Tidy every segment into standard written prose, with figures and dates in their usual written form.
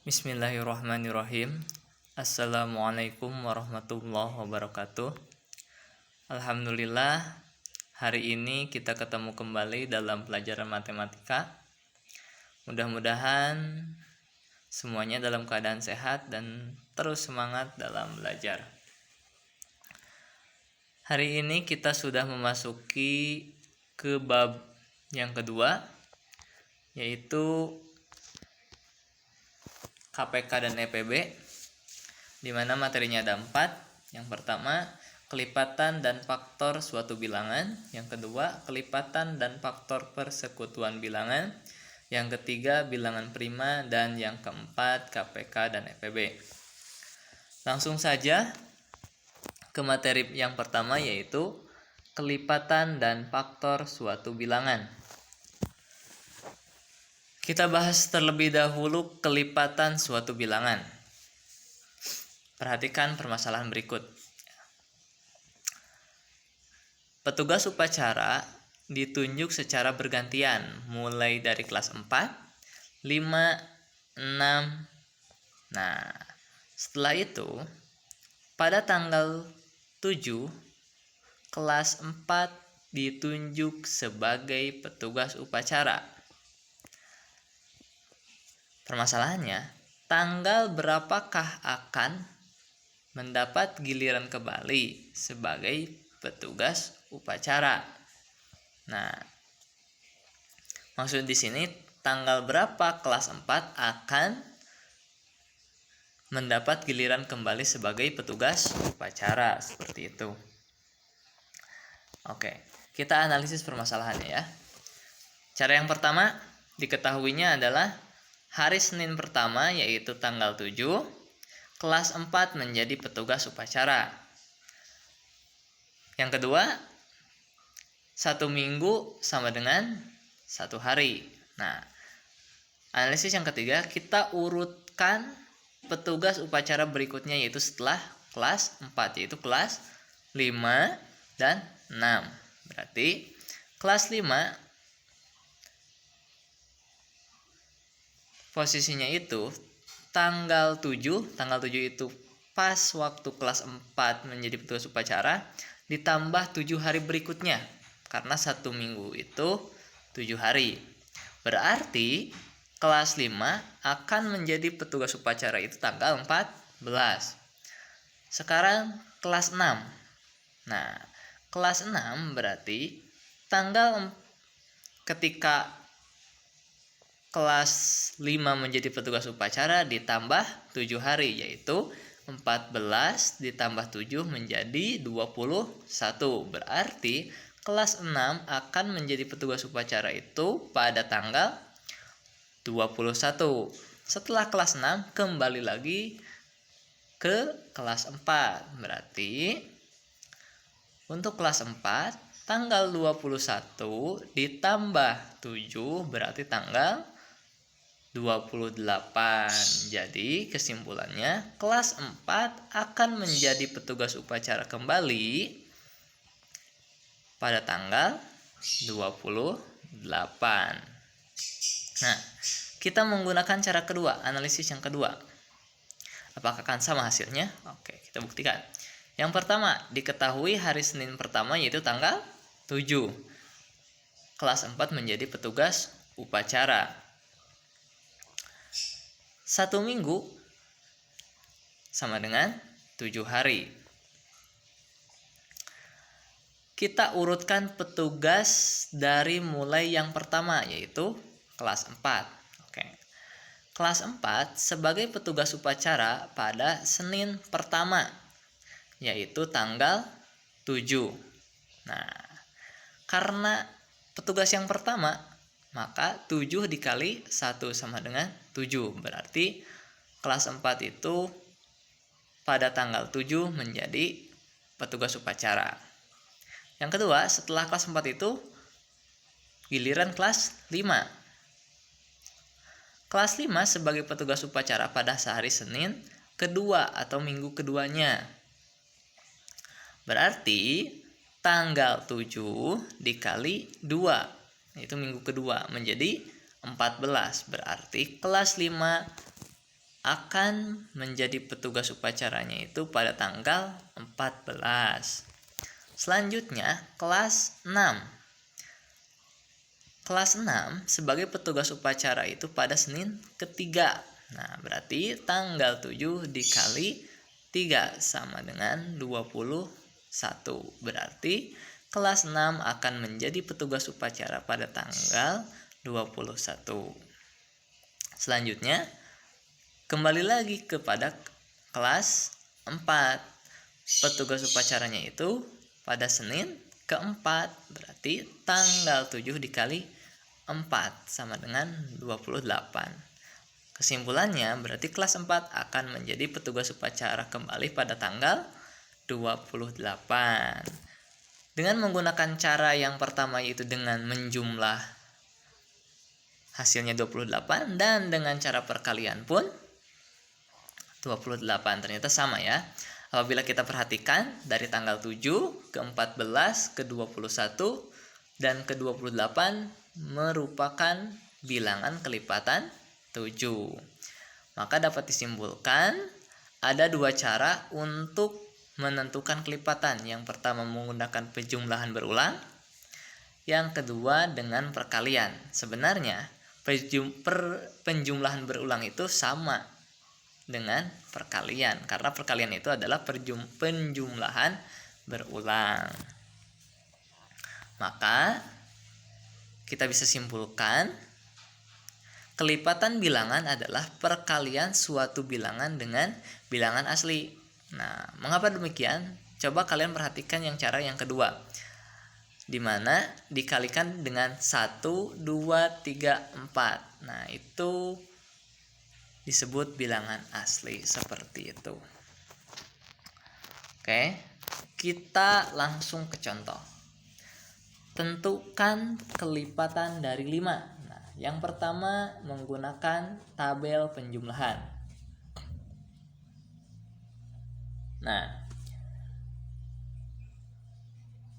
Bismillahirrahmanirrahim. Assalamualaikum warahmatullahi wabarakatuh. Alhamdulillah, hari ini kita ketemu kembali dalam pelajaran matematika. Mudah-mudahan semuanya dalam keadaan sehat dan terus semangat dalam belajar. Hari ini kita sudah memasuki ke bab yang kedua, yaitu KPK dan EPB, di mana materinya ada 4. Yang pertama, kelipatan dan faktor suatu bilangan. Yang kedua, kelipatan dan faktor persekutuan bilangan. Yang ketiga, bilangan prima. Dan yang keempat, KPK dan EPB. Langsung saja ke materi yang pertama, yaitu kelipatan dan faktor suatu bilangan. Kita bahas terlebih dahulu kelipatan suatu bilangan. Perhatikan permasalahan berikut. Petugas upacara ditunjuk secara bergantian mulai dari kelas 4, 5, 6. Nah, setelah itu pada tanggal 7 kelas 4 ditunjuk sebagai petugas upacara. Permasalahannya, tanggal berapakah akan mendapat giliran kembali sebagai petugas upacara? Nah, maksud di sini tanggal berapa kelas 4 akan mendapat giliran kembali sebagai petugas upacara, seperti itu. Oke, kita analisis permasalahannya ya. Cara yang pertama diketahuinya adalah hari Senin pertama, yaitu tanggal 7, kelas 4 menjadi petugas upacara. Yang kedua, 1 minggu sama dengan 1 hari. Nah, analisis yang ketiga, kita urutkan petugas upacara berikutnya, yaitu setelah kelas 4, yaitu kelas 5 dan 6. Berarti kelas 5 posisinya itu tanggal 7 itu pas waktu kelas 4 menjadi petugas upacara, ditambah 7 hari berikutnya, karena 1 minggu itu 7 hari. Berarti kelas 5 akan menjadi petugas upacara itu tanggal 14. Sekarang kelas 6. Nah, kelas 6 berarti ketika kelas 5 menjadi petugas upacara ditambah 7 hari, yaitu 14 ditambah 7 menjadi 21. Berarti kelas 6 akan menjadi petugas upacara itu pada tanggal 21. Setelah kelas 6 kembali lagi ke kelas 4. Berarti untuk kelas 4 tanggal 21 ditambah 7 berarti tanggal 28. Jadi kesimpulannya kelas 4 akan menjadi petugas upacara kembali pada tanggal 28. Nah, kita menggunakan cara kedua, analisis yang kedua. Apakah akan sama hasilnya? Oke, kita buktikan. Yang pertama, diketahui hari Senin pertama yaitu tanggal 7. Kelas 4 menjadi petugas upacara. 1 minggu sama dengan 7 hari. Kita urutkan petugas dari mulai yang pertama, yaitu kelas 4. Oke. Kelas 4 sebagai petugas upacara pada Senin pertama, yaitu tanggal 7. Nah, karena petugas yang pertama, maka 7 dikali 1 sama dengan 7. Berarti kelas 4 itu pada tanggal 7 menjadi petugas upacara. Yang kedua, setelah kelas 4 itu giliran kelas 5. Kelas 5 sebagai petugas upacara pada sehari Senin kedua atau minggu keduanya. Berarti tanggal 7 dikali 2, yaitu minggu kedua, menjadi 14. Berarti kelas 5 akan menjadi petugas upacaranya itu pada tanggal 14. Selanjutnya, kelas 6. Kelas 6 sebagai petugas upacara itu pada Senin ketiga. Nah, berarti tanggal 7 dikali 3 sama dengan 21. Berarti kelas 6 akan menjadi petugas upacara pada tanggal 21. Selanjutnya, kembali lagi kepada kelas 4. Petugas upacaranya itu pada Senin keempat. Berarti tanggal 7 dikali 4 sama dengan 28. Kesimpulannya berarti kelas 4 akan menjadi petugas upacara kembali pada tanggal 28. Dengan menggunakan cara yang pertama yaitu dengan menjumlah hasilnya 28 dan dengan cara perkalian pun 28 ternyata sama ya. Apabila kita perhatikan dari tanggal 7 ke 14 ke 21 dan ke 28 merupakan bilangan kelipatan 7. Maka dapat disimpulkan ada dua cara untuk menentukan kelipatan. Yang pertama menggunakan penjumlahan berulang, yang kedua dengan perkalian. Sebenarnya penjumlahan berulang itu sama dengan perkalian, karena perkalian itu adalah penjumlahan berulang. Maka kita bisa simpulkan kelipatan bilangan adalah perkalian suatu bilangan dengan bilangan asli. Nah, mengapa demikian? Coba kalian perhatikan cara yang kedua, di mana dikalikan dengan 1, 2, 3, 4. Nah, itu disebut bilangan asli seperti itu. Oke, kita langsung ke contoh. Tentukan kelipatan dari 5. Nah, yang pertama menggunakan tabel penjumlahan. Nah,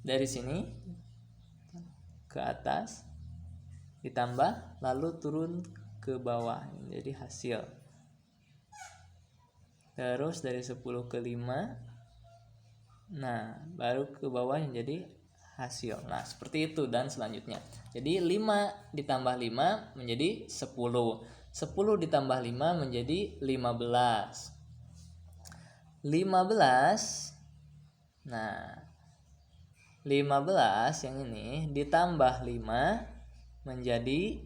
dari sini ke atas ditambah lalu turun ke bawah menjadi hasil. Terus dari 10 ke 5, nah baru ke bawah yang jadi hasil. Nah, seperti itu dan selanjutnya. Jadi 5 ditambah 5 menjadi 10. 10 ditambah 5 menjadi 15. 15. Nah, 15 yang ini ditambah 5 menjadi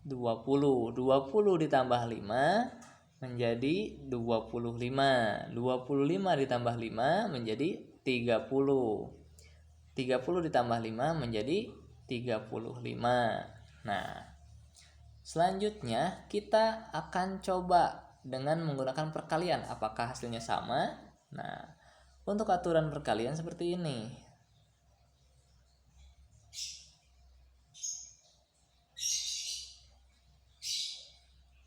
20. 20 ditambah 5 menjadi 25. 25 ditambah 5 menjadi 30. 30 ditambah 5 menjadi 35. Nah, selanjutnya kita akan coba dengan menggunakan perkalian. Apakah hasilnya sama? Nah, untuk aturan perkalian seperti ini.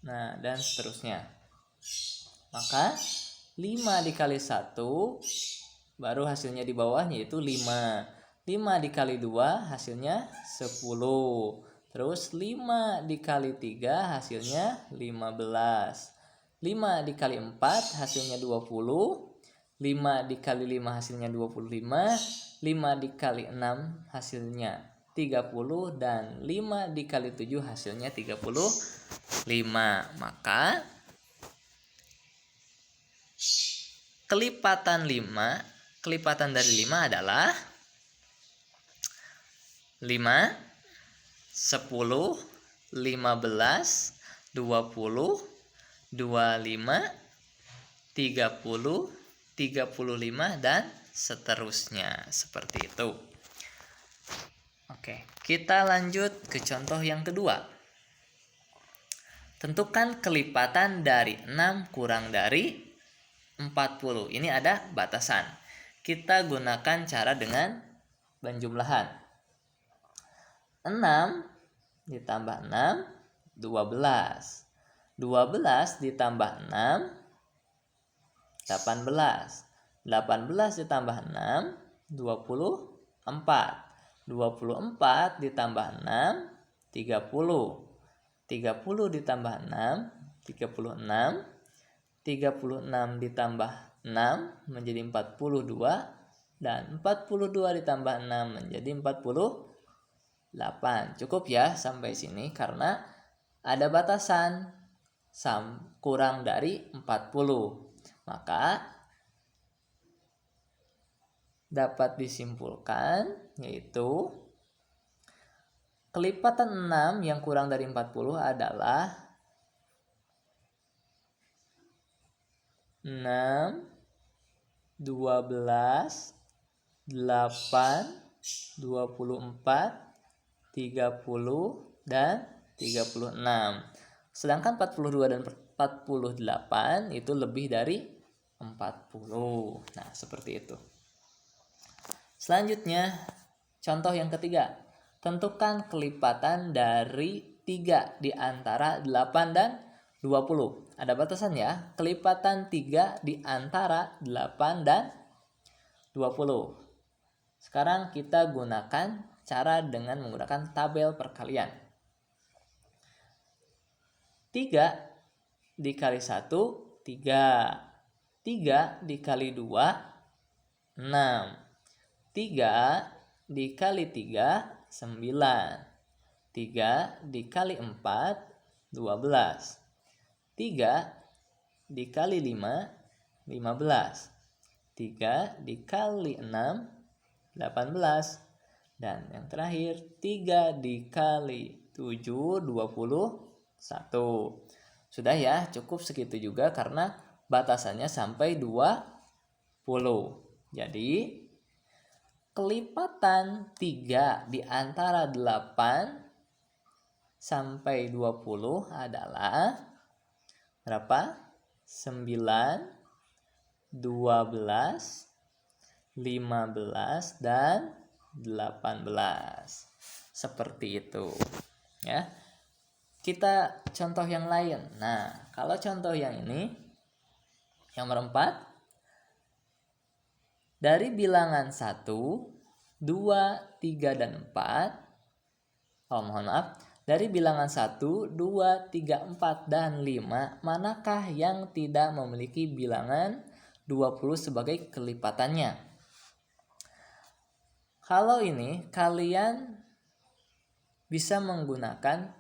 Nah, dan seterusnya. Maka 5 dikali 1 baru hasilnya di bawahnya yaitu 5. 5 dikali 2 hasilnya 10. Terus 5 dikali 3 hasilnya 15. 5 dikali 4 hasilnya 20. 5 dikali 5 hasilnya 25. 5 dikali 6 hasilnya 30. Dan 5 dikali 7 hasilnya 35. Maka kelipatan dari 5 adalah 5, 10, 15, 20, 25, 30, 35 dan seterusnya. Seperti itu. Oke, kita lanjut ke contoh yang kedua. Tentukan kelipatan dari 6 kurang dari 40. Ini ada batasan. Kita gunakan cara dengan penjumlahan. 6 ditambah 6 12. 12 ditambah 6 18. 18 ditambah 6 24. 24 ditambah 6 30. 30 ditambah 6 36. 36 ditambah 6 menjadi 42, dan 42 ditambah 6 menjadi 48. Cukup ya sampai sini karena ada batasan kurang dari 40. Maka dapat disimpulkan yaitu kelipatan 6 yang kurang dari 40 adalah 6, 12, 8, 24, 30, dan 36. Sedangkan 42 dan 48 itu lebih dari 40. Nah, seperti itu. Selanjutnya, contoh yang ketiga. Tentukan kelipatan dari 3 di antara 8 dan 20. Ada batasan ya. Kelipatan 3 di antara 8 dan 20. Sekarang kita gunakan cara dengan menggunakan tabel perkalian. 3 dikali 1, 3. 3 dikali 2, 6. 3 dikali 3, 9. 3 dikali 4, 12. 3 dikali 5, 15. 3 dikali 6, 18. Dan yang terakhir 3 dikali 7, 21. Sudah ya, cukup segitu juga karena batasannya sampai 20. Jadi kelipatan 3 di antara 8 sampai 20 adalah berapa? 9, 12, 15, dan 18. Seperti itu ya. Kita contoh yang lain. Nah, kalau contoh yang ini yang nomor 4, dari bilangan 1, 2, 3, dan 4. Mohon maaf. Dari bilangan 1, 2, 3, 4, dan 5, manakah yang tidak memiliki bilangan 20 sebagai kelipatannya? Kalau ini kalian bisa menggunakan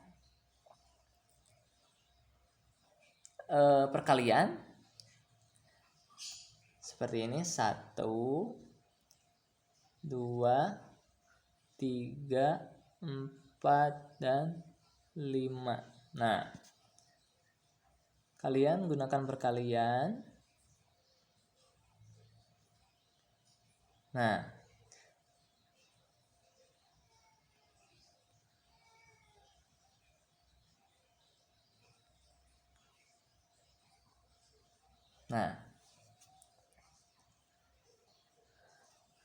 perkalian seperti ini. 1, 2, 3, 4, dan 5. Nah, kalian gunakan perkalian. Nah,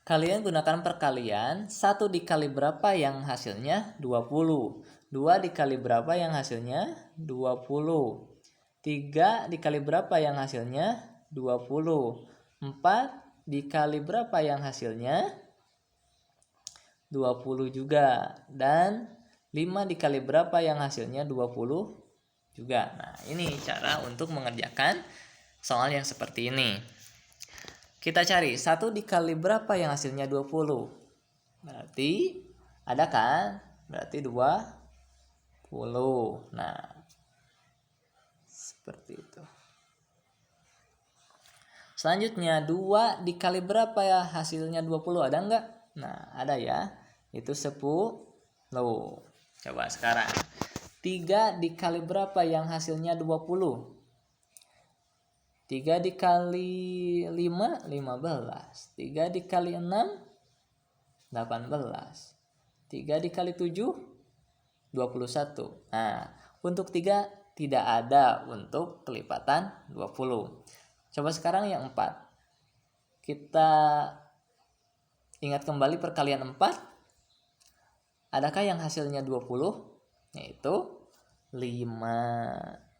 kalian gunakan perkalian. 1 dikali berapa yang hasilnya 20. 2 dikali berapa yang hasilnya 20. 3 dikali berapa yang hasilnya 20. 4 dikali berapa yang hasilnya 20 juga. Dan 5 dikali berapa yang hasilnya 20 juga. Nah, ini cara untuk mengerjakan soal yang seperti ini. Kita cari 1 dikali berapa yang hasilnya 20. Berarti ada kan? Berarti 20. Nah, seperti itu. Selanjutnya 2 dikali berapa ya hasilnya 20, ada enggak? Nah, ada ya. Itu 10. Coba sekarang 3 dikali berapa yang hasilnya 20? 3 dikali 5, 15. 3 dikali 6, 18. 3 dikali 7, 21. Nah, untuk 3 tidak ada untuk kelipatan 20. Coba sekarang yang 4. Kita ingat kembali perkalian 4. Adakah yang hasilnya 20? Yaitu 5.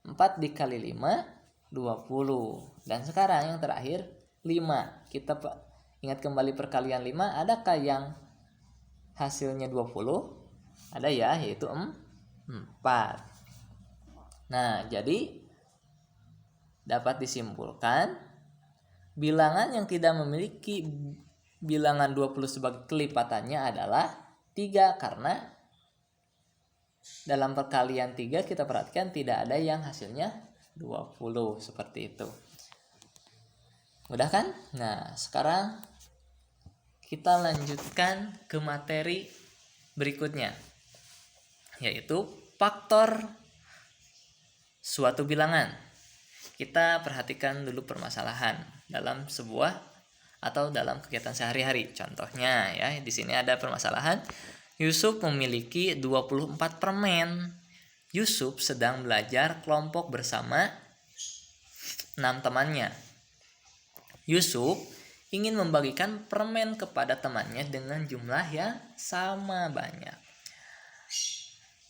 4 dikali 5, 20. Dan sekarang yang terakhir 5. Kita ingat kembali perkalian 5. Adakah yang hasilnya 20? Ada ya, yaitu 4. Nah, jadi dapat disimpulkan bilangan yang tidak memiliki bilangan 20 sebagai kelipatannya adalah 3, karena dalam perkalian 3 kita perhatikan tidak ada yang hasilnya 20 seperti itu. Mudah kan? Nah, sekarang kita lanjutkan ke materi berikutnya, yaitu faktor suatu bilangan. Kita perhatikan dulu permasalahan dalam sebuah atau dalam kegiatan sehari-hari. Contohnya ya, di sini ada permasalahan. Yusuf memiliki 24 permen. Yusuf sedang belajar kelompok bersama 6 temannya. Yusuf ingin membagikan permen kepada temannya dengan jumlah yang sama banyak.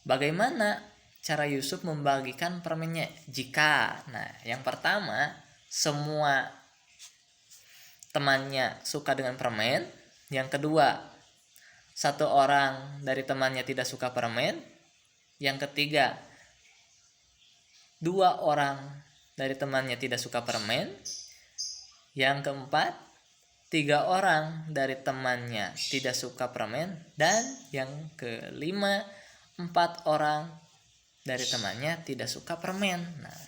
Bagaimana cara Yusuf membagikan permennya? Yang pertama, semua temannya suka dengan permen. Yang kedua, satu orang dari temannya tidak suka permen. Yang ketiga, 2 orang dari temannya tidak suka permen. Yang keempat, 3 orang dari temannya tidak suka permen. Dan yang kelima, 4 orang dari temannya tidak suka permen. Nah,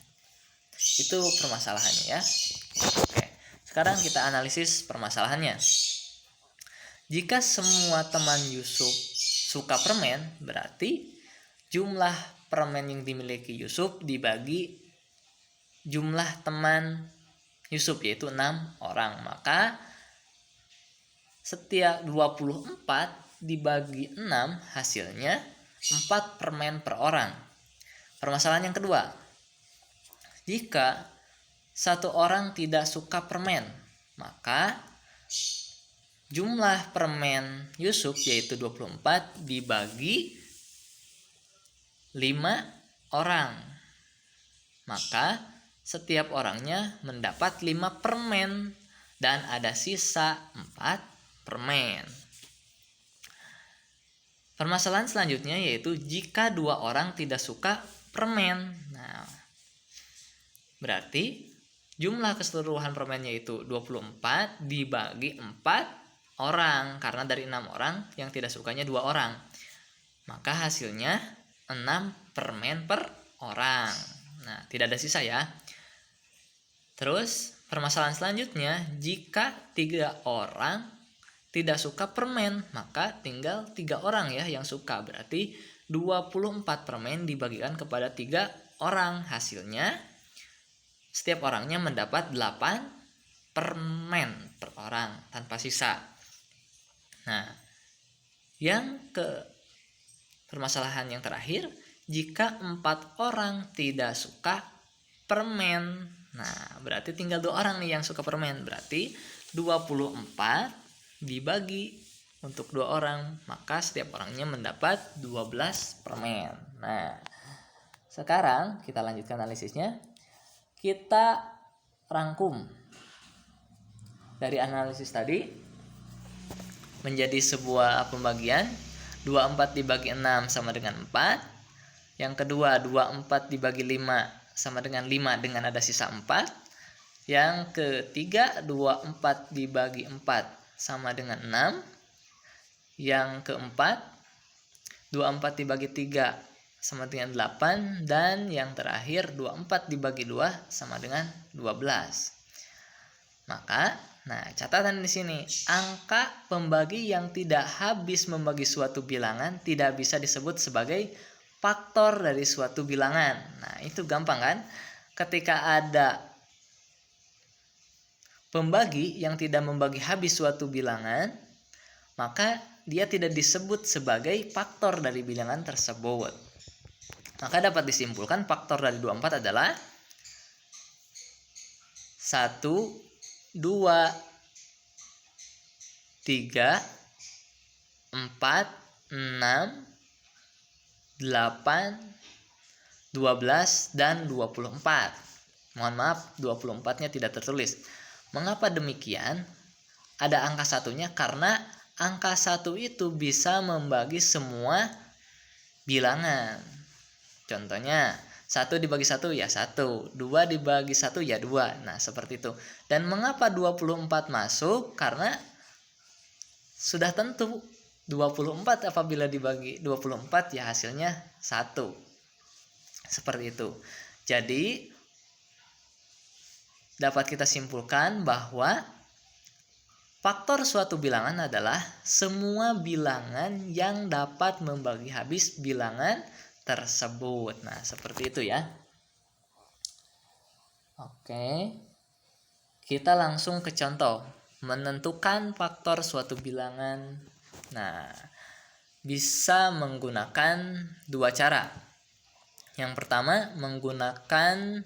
itu permasalahannya ya. Oke, sekarang kita analisis permasalahannya. Jika semua teman Yusuf suka permen, berarti jumlah permen yang dimiliki Yusuf dibagi jumlah teman Yusuf, yaitu 6 orang. Maka setiap 24 dibagi 6 hasilnya 4 permen per orang. Permasalahan yang kedua, jika satu orang tidak suka permen, maka jumlah permen Yusuf yaitu 24 dibagi 5 orang. Maka setiap orangnya mendapat 5 permen dan ada sisa 4 permen. Permasalahan selanjutnya yaitu jika 2 orang tidak suka permen. Nah, berarti jumlah keseluruhan permennya itu 24 dibagi 4 orang, karena dari 6 orang yang tidak sukanya 2 orang. Maka hasilnya 6 permen per orang. Nah, tidak ada sisa ya. Terus permasalahan selanjutnya, jika 3 orang tidak suka permen, maka tinggal 3 orang ya yang suka. Berarti 24 permen dibagikan kepada 3 orang. Hasilnya setiap orangnya mendapat 8 permen per orang tanpa sisa. Nah, yang ke permasalahan yang terakhir, jika 4 orang tidak suka permen. Nah, berarti tinggal 2 orang nih yang suka permen. Berarti 24 dibagi untuk 2 orang, maka setiap orangnya mendapat 12 permen. Nah, sekarang kita lanjutkan analisisnya. Kita rangkum dari analisis tadi menjadi sebuah pembagian. 24 dibagi 6 sama dengan 4. Yang kedua, 24 dibagi 5 sama dengan 5 dengan ada sisa 4. Yang ketiga, 24 dibagi 4 sama dengan 6. Yang keempat, 24 dibagi 3 sama dengan 8. Dan yang terakhir, 24 dibagi 2 sama dengan 12. Maka, catatan di sini, angka pembagi yang tidak habis membagi suatu bilangan tidak bisa disebut sebagai faktor dari suatu bilangan. Nah, itu gampang kan? Ketika ada pembagi yang tidak membagi habis suatu bilangan, maka dia tidak disebut sebagai faktor dari bilangan tersebut. Maka dapat disimpulkan faktor dari 24 adalah 1, 2, 3, 4, 6, 8, 12, dan 24. Mohon maaf, 24-nya tidak tertulis. Mengapa demikian? Ada angka satunya karena angka 1 itu bisa membagi semua bilangan. Contohnya, 1 dibagi 1 ya 1, 2 dibagi 1 ya 2. Nah, seperti itu. Dan mengapa 24 masuk? Karena sudah tentu 24 apabila dibagi 24 ya hasilnya 1. Seperti itu. Jadi dapat kita simpulkan bahwa faktor suatu bilangan adalah semua bilangan yang dapat membagi habis bilangan tersebut. Nah, seperti itu ya. Oke. Kita langsung ke contoh. Menentukan faktor suatu bilangan. Nah, bisa menggunakan dua cara. Yang pertama menggunakan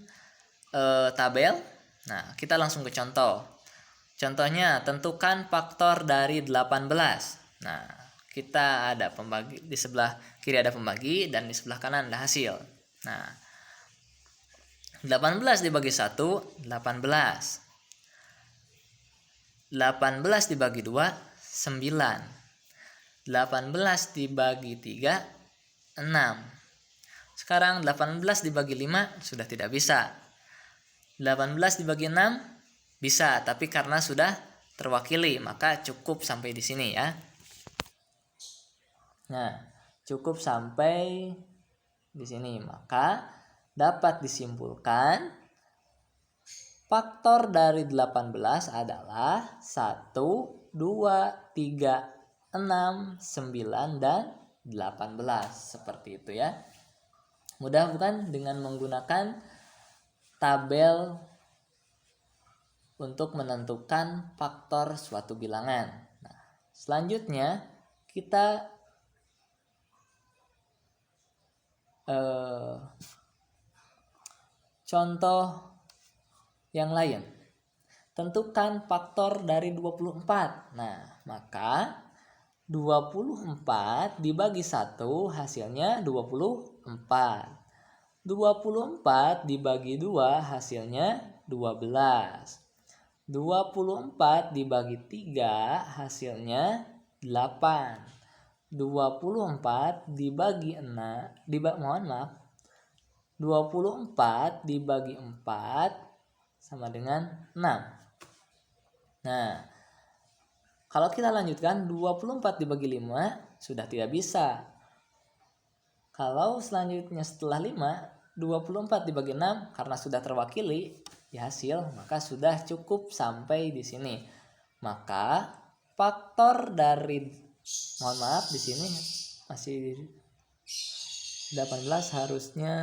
tabel. Nah, kita langsung ke contoh. Contohnya, tentukan faktor dari 18. Nah, kita ada pembagi, di sebelah kiri ada pembagi dan di sebelah kanan ada hasil. Nah, 18 dibagi 1, 18. 18 dibagi 2, 9. 18 dibagi 3, 6. Sekarang 18 dibagi 5 sudah tidak bisa. 18 dibagi 6 bisa, tapi karena sudah terwakili maka cukup sampai di sini ya. Nah, cukup sampai di sini, maka dapat disimpulkan faktor dari 18 adalah 1, 2, 3, 6, 9, dan 18. Seperti itu ya. Mudah bukan dengan menggunakan tabel untuk menentukan faktor suatu bilangan. Nah, selanjutnya kita contoh yang lain. Tentukan faktor dari 24. Nah, maka 24 dibagi 1 hasilnya 24. 24 dibagi 2 hasilnya 12. 24 dibagi 3 hasilnya 8. 24 dibagi 6 24 dibagi 4 sama dengan 6. Nah, kalau kita lanjutkan 24 dibagi 5 sudah tidak bisa. Kalau selanjutnya setelah 5, 24 dibagi 6 karena sudah terwakili di hasil, maka sudah cukup sampai di sini. Maka faktor dari di sini masih 18 harusnya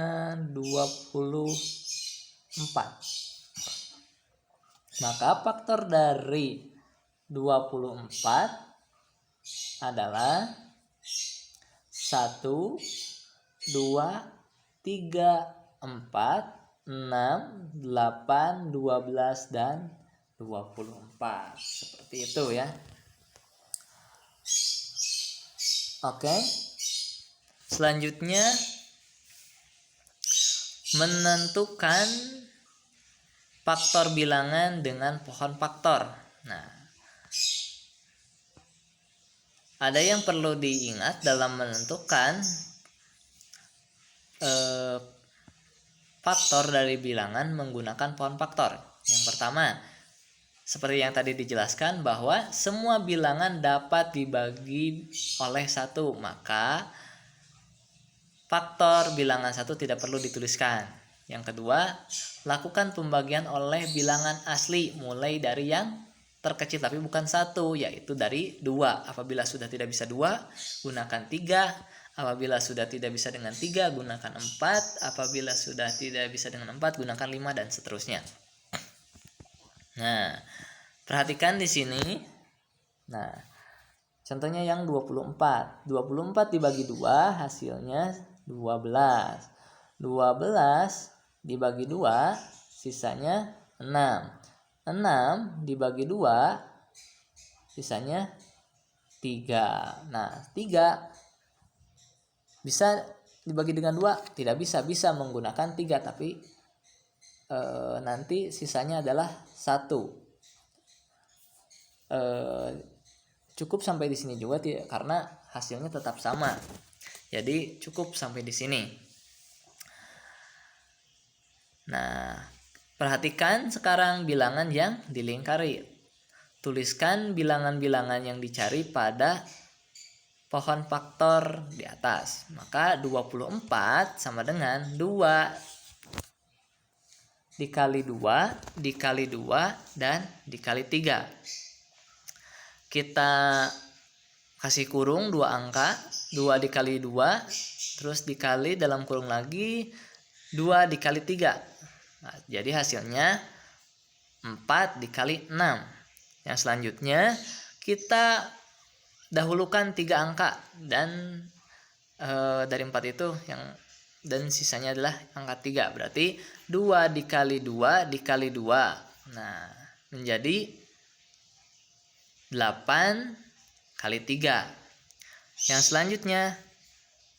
24. Maka faktor dari 24 adalah 1, 2, 3, 4, 6, 8, 12, dan 24. Seperti itu ya. Oke. Selanjutnya menentukan faktor bilangan dengan pohon faktor. Nah, ada yang perlu diingat dalam menentukan faktor dari bilangan menggunakan pohon faktor. Yang pertama, seperti yang tadi dijelaskan bahwa semua bilangan dapat dibagi oleh 1, maka faktor bilangan 1 tidak perlu dituliskan. Yang kedua, lakukan pembagian oleh bilangan asli mulai dari yang terkecil tapi bukan 1, yaitu dari 2. Apabila sudah tidak bisa 2, gunakan 3. Apabila sudah tidak bisa dengan 3, gunakan 4. Apabila sudah tidak bisa dengan 4, gunakan 5, dan seterusnya. Nah, perhatikan di sini. Nah, contohnya yang 24. 24 dibagi 2 hasilnya 12. 12 dibagi 2 sisanya 6. 6 dibagi 2 sisanya 3. Nah, 3 bisa dibagi dengan 2? Tidak bisa. Bisa menggunakan 3, tapi nanti sisanya adalah 1. Cukup sampai di sini juga karena hasilnya tetap sama. Jadi cukup sampai di sini. Nah, perhatikan sekarang bilangan yang dilingkari. Tuliskan bilangan-bilangan yang dicari pada pohon faktor di atas. Maka 24 sama dengan 2 dikali 2 dikali 2 dan dikali 3. Kita kasih kurung 2 angka, 2 dikali 2, terus dikali dalam kurung lagi 2 dikali 3. Nah, jadi hasilnya 4 dikali 6. Yang selanjutnya kita dahulukan 3 angka dan dari 4 itu dan sisanya adalah angka 3. Berarti 2 dikali 2 dikali 2. Nah, menjadi 8 kali 3. Yang selanjutnya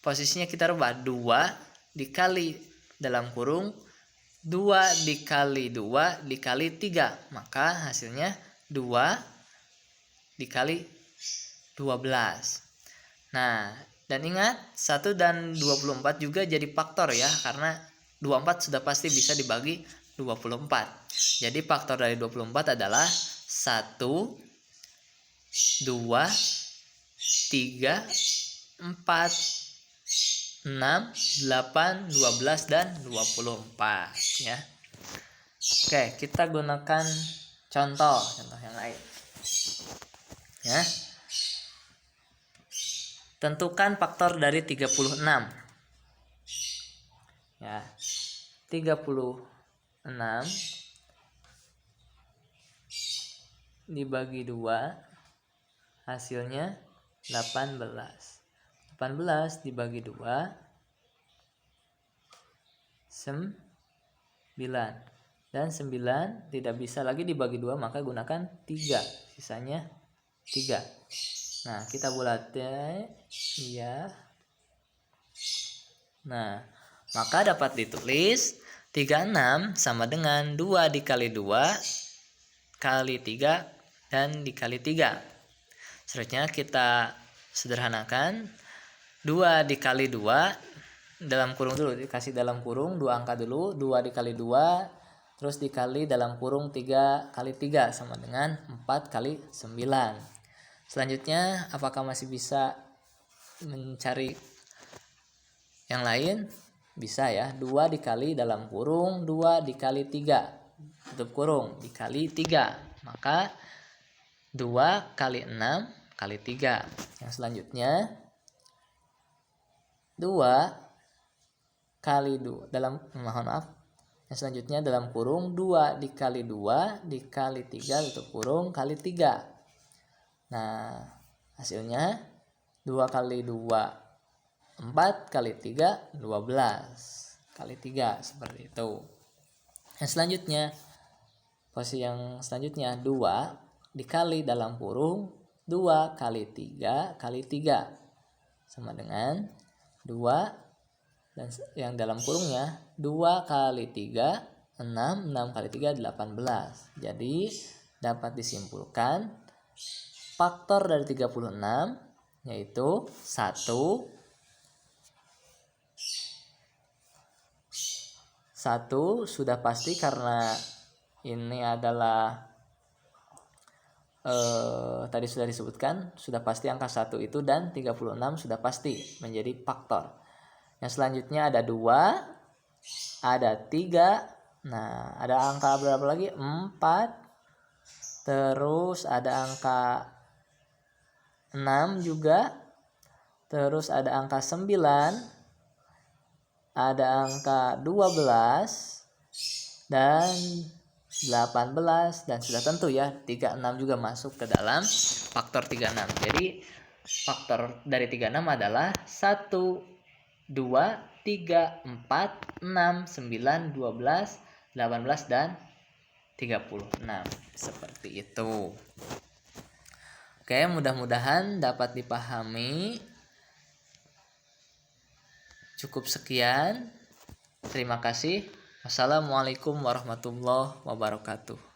posisinya kita rubah, 2 dikali dalam kurung 2 dikali 2 dikali 3. Maka hasilnya 2 dikali 12. Nah, dan ingat 1 dan 24 juga jadi faktor ya, karena 24 sudah pasti bisa dibagi 24. Jadi faktor dari 24 adalah 1, 2, 3, 4, 6, 8, 12 dan 24 ya. Oke, kita gunakan contoh yang lain. Ya. Tentukan faktor dari 36. Ya. 36 dibagi 2 hasilnya 18. 18 dibagi 2 9. Dan 9 tidak bisa lagi dibagi 2, maka gunakan 3. Sisanya 3. Nah, kita bulatnya ya. Nah, maka dapat ditulis 36 sama dengan 2 dikali 2 kali 3 dan dikali 3. Selanjutnya kita sederhanakan. 2 dikali 2 dalam kurung dulu, dikasih dalam kurung 2 angka dulu, 2 dikali 2 terus dikali dalam kurung 3 kali 3 sama dengan 4 kali 9. Selanjutnya apakah masih bisa mencari yang lain? Bisa ya. 2 dikali dalam kurung 2 dikali 3 tutup kurung dikali 3. Maka 2 kali 6 kali 3. Yang selanjutnya 2 kali 2 yang selanjutnya dalam kurung 2 dikali 2 dikali 3 tutup kurung kali 3. Nah, hasilnya 2 kali 2 4 kali 3 12 kali 3 seperti itu. Yang selanjutnya posisi yang selanjutnya 2 dikali dalam kurung 2 kali 3 kali 3 sama dengan 2 dan yang dalam kurungnya 2 kali 3 6 kali 3 18. Jadi dapat disimpulkan faktor dari 36 yaitu 1 sudah pasti karena ini adalah tadi sudah disebutkan, sudah pasti angka 1 itu, dan 36 sudah pasti menjadi faktor. Yang selanjutnya ada 2, ada 3, nah ada angka berapa lagi? 4, terus ada angka 6 juga, terus ada angka 9, ada angka 12, dan 18, dan sudah tentu ya 36 juga masuk ke dalam faktor 36. Jadi faktor dari 36 adalah 1, 2, 3, 4, 6, 9, 12, 18, dan 36. Seperti itu. Oke, mudah-mudahan dapat dipahami. Cukup sekian. Terima kasih. Wassalamualaikum warahmatullahi wabarakatuh.